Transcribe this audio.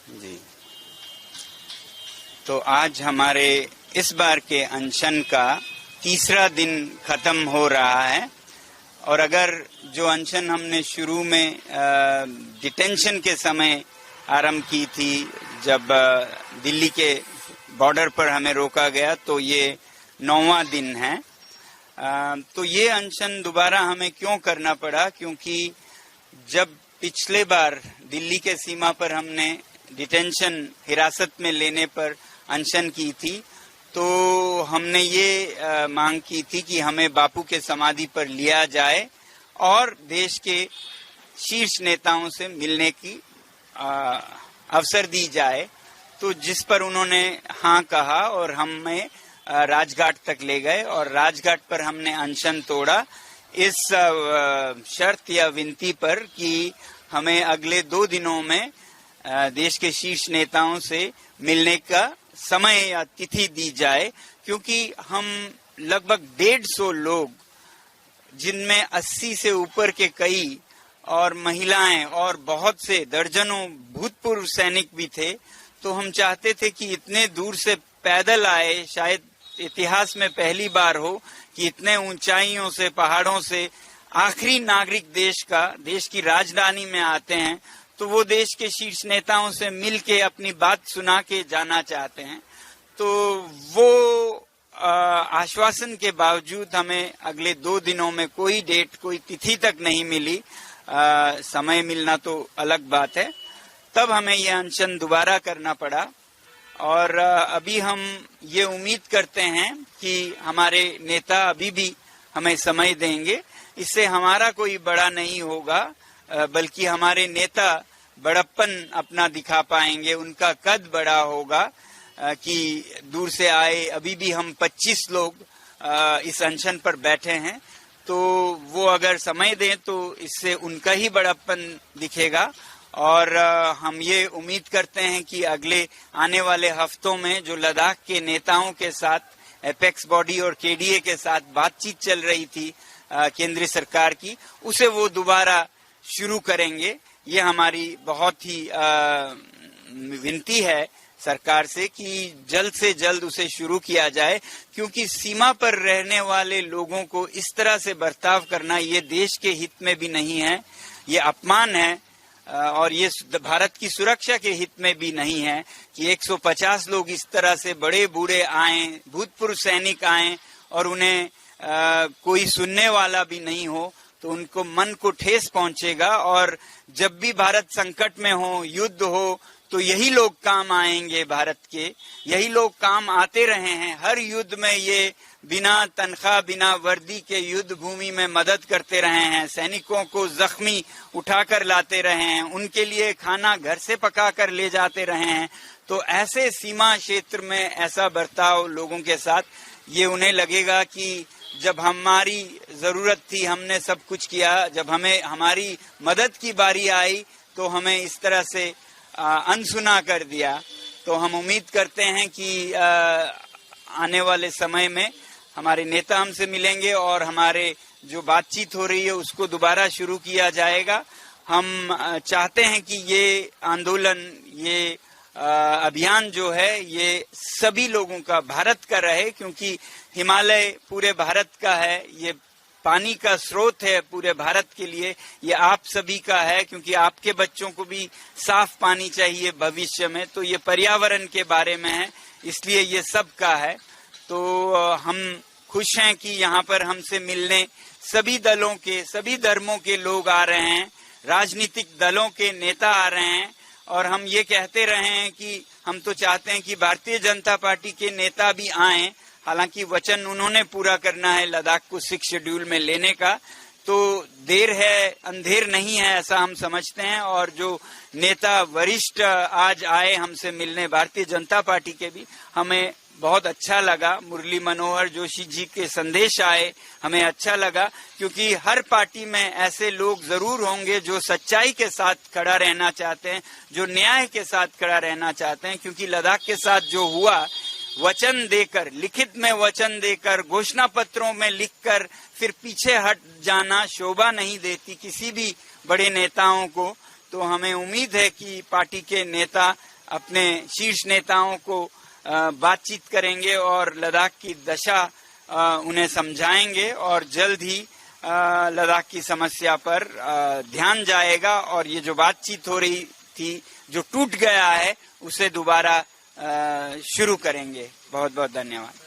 जी, तो आज हमारे इस बार के अनशन का तीसरा दिन खत्म हो रहा है और अगर जो अनशन हमने शुरू में डिटेंशन के समय आरंभ की थी, जब दिल्ली के बॉर्डर पर हमें रोका गया, तो ये 9वां दिन है। तो ये अनशन दोबारा हमें क्यों करना पड़ा, क्योंकि जब पिछले बार दिल्ली के सीमा पर हमने डिटेंशन हिरासत में लेने पर अनशन की थी, तो हमने ये मांग की थी कि हमें बापू के समाधि पर लिया जाए और देश के शीर्ष नेताओं से मिलने की अवसर दी जाए। तो जिस पर उन्होंने हाँ कहा और हमें राजघाट तक ले गए और राजघाट पर हमने अनशन तोड़ा इस शर्त या विनती पर कि हमें अगले 2 दिनों में देश के शीर्ष नेताओं से मिलने का समय या तिथि दी जाए, क्योंकि हम लगभग 150 लोग, जिनमें 80 से ऊपर के कई और महिलाएं और बहुत से दर्जनों भूतपूर्व सैनिक भी थे, तो हम चाहते थे कि इतने दूर से पैदल आए, शायद इतिहास में पहली बार हो कि इतने ऊंचाइयों से, पहाड़ों से आखिरी नागरिक देश की राजधानी में आते हैं, तो वो देश के शीर्ष नेताओं से मिल के अपनी बात सुना के जाना चाहते हैं। तो वो आश्वासन के बावजूद हमें अगले 2 दिनों में कोई डेट, कोई तिथि तक नहीं मिली। समय मिलना तो अलग बात है। तब हमें ये अनशन दोबारा करना पड़ा और अभी हम ये उम्मीद करते हैं कि हमारे नेता अभी भी हमें समय देंगे। इससे हमारा कोई बड़ा नहीं होगा, बल्कि हमारे नेता बड़प्पन अपना दिखा पाएंगे, उनका कद बड़ा होगा कि दूर से आए। अभी भी हम 25 लोग इस अनशन पर बैठे हैं, तो वो अगर समय दें तो इससे उनका ही बड़प्पन दिखेगा। और हम ये उम्मीद करते हैं कि अगले आने वाले हफ्तों में जो लद्दाख के नेताओं के साथ, एपेक्स बॉडी और केडीए के साथ बातचीत चल रही थी केंद्रीय सरकार की, उसे वो दोबारा शुरू करेंगे। ये हमारी बहुत ही विनती है सरकार से कि जल्द से जल्द उसे शुरू किया जाए, क्योंकि सीमा पर रहने वाले लोगों को इस तरह से बर्ताव करना ये देश के हित में भी नहीं है, ये अपमान है और ये भारत की सुरक्षा के हित में भी नहीं है कि 150 लोग इस तरह से बड़े बूढ़े आए, भूतपूर्व सैनिक आए और उन्हें कोई सुनने वाला भी नहीं हो, तो उनको मन को ठेस पहुंचेगा। और जब भी भारत संकट में हो, युद्ध हो, तो यही लोग काम आएंगे भारत के, यही लोग काम आते रहे हैं। हर युद्ध में ये बिना तनख्वाह, बिना वर्दी के युद्ध भूमि में मदद करते रहे हैं, सैनिकों को जख्मी उठाकर लाते रहे हैं, उनके लिए खाना घर से पका कर ले जाते रहे हैं। तो ऐसे सीमा क्षेत्र में ऐसा बर्ताव लोगों के साथ, ये उन्हें लगेगा कि जब हमारी जरूरत थी हमने सब कुछ किया, जब हमें हमारी मदद की बारी आई तो हमें इस तरह से अनसुना कर दिया। तो हम उम्मीद करते हैं कि आने वाले समय में हमारे नेता हमसे मिलेंगे और हमारे जो बातचीत हो रही है उसको दोबारा शुरू किया जाएगा। हम चाहते हैं कि ये आंदोलन, ये अभियान जो है ये सभी लोगों का, भारत का रहे, क्योंकि हिमालय पूरे भारत का है, ये पानी का स्रोत है पूरे भारत के लिए, ये आप सभी का है, क्योंकि आपके बच्चों को भी साफ पानी चाहिए भविष्य में। तो ये पर्यावरण के बारे में है, इसलिए ये सब का है। तो हम खुश हैं कि यहाँ पर हमसे मिलने सभी दलों के, सभी धर्मों के लोग आ रहे हैं, राजनीतिक दलों के नेता आ रहे हैं। और हम ये कहते रहे हैं कि हम तो चाहते हैं कि भारतीय जनता पार्टी के नेता भी आएं, हालांकि वचन उन्होंने पूरा करना है लद्दाख को 6 शेड्यूल में लेने का। तो देर है अंधेर नहीं है, ऐसा हम समझते हैं। और जो नेता वरिष्ठ आज आए हमसे मिलने भारतीय जनता पार्टी के भी, हमें बहुत अच्छा लगा। मुरली मनोहर जोशी जी के संदेश आए, हमें अच्छा लगा, क्योंकि हर पार्टी में ऐसे लोग जरूर होंगे जो सच्चाई के साथ खड़ा रहना चाहते हैं, जो न्याय के साथ खड़ा रहना चाहते हैं। क्योंकि लद्दाख के साथ जो हुआ, वचन देकर, लिखित में वचन देकर, घोषणा पत्रों में लिखकर फिर पीछे हट जाना शोभा नहीं देती किसी भी बड़े नेताओं को। तो हमें उम्मीद है कि पार्टी के नेता अपने शीर्ष नेताओं को बातचीत करेंगे और लद्दाख की दशा उन्हें समझाएंगे और जल्द ही लद्दाख की समस्या पर ध्यान जाएगा और ये जो बातचीत हो रही थी जो टूट गया है उसे दोबारा शुरू करेंगे। बहुत बहुत धन्यवाद।